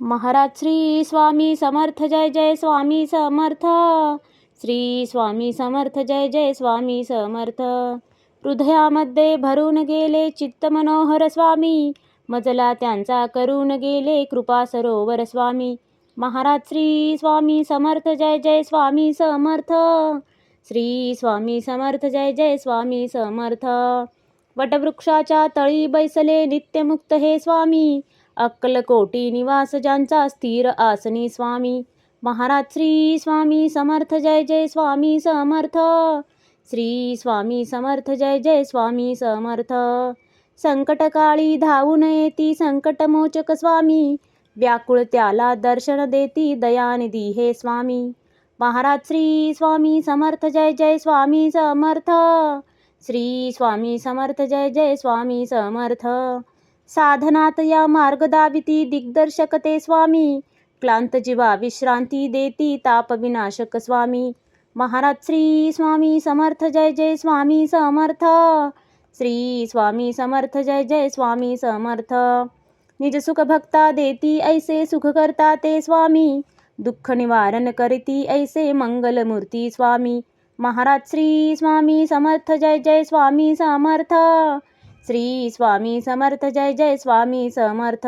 महाराज श्री स्वामी समर्थ, जय जय स्वामी समर्थ. श्री स्वामी समर्थ, जय जय स्वामी समर्थ. हृदयामध्ये भरून गेले चित्त मनोहर स्वामी, मजला त्यांचा करून गेले कृपा सरोवर स्वामी. महाराज श्री स्वामी समर्थ, जय जय स्वामी समर्थ. श्री स्वामी समर्थ, जय जय स्वामी समर्थ. वटवृक्षाच्या तळी बैसले नित्यमुक्त हे स्वामी, अक्कलकोटी निवास ज्यांचा स्थिर आसनी स्वामी. महाराज श्री स्वामी समर्थ, जय जय स्वामी समर्थ. श्री स्वामी समर्थ, जय जय स्वामी समर्थ. संकटकाळी धावून येती संकटमोचक स्वामी, व्याकुळ त्याला दर्शन देती दयानिधी हे स्वामी. महाराज श्री स्वामी समर्थ, जय जय स्वामी समर्थ. श्री स्वामी समर्थ, जय जय स्वामी समर्थ. साधनात या मार्ग दाविती दिग्दर्शक ते स्वामी, क्लांत जीवा विश्रांती देती ताप विनाशक स्वामी. महाराज श्री स्वामी समर्थ, जय जय स्वामी समर्थ. श्री स्वामी समर्थ, जय जय स्वामी समर्थ. निज सुख भक्ता देती ऐसे सुख करता ते स्वामी, दुःख निवारण करती ऐसे मंगलमूर्ती स्वामी. महाराज श्री स्वामी समर्थ, जय जय स्वामी समर्थ. श्री स्वामी समर्थ, जय जय स्वामी समर्थ.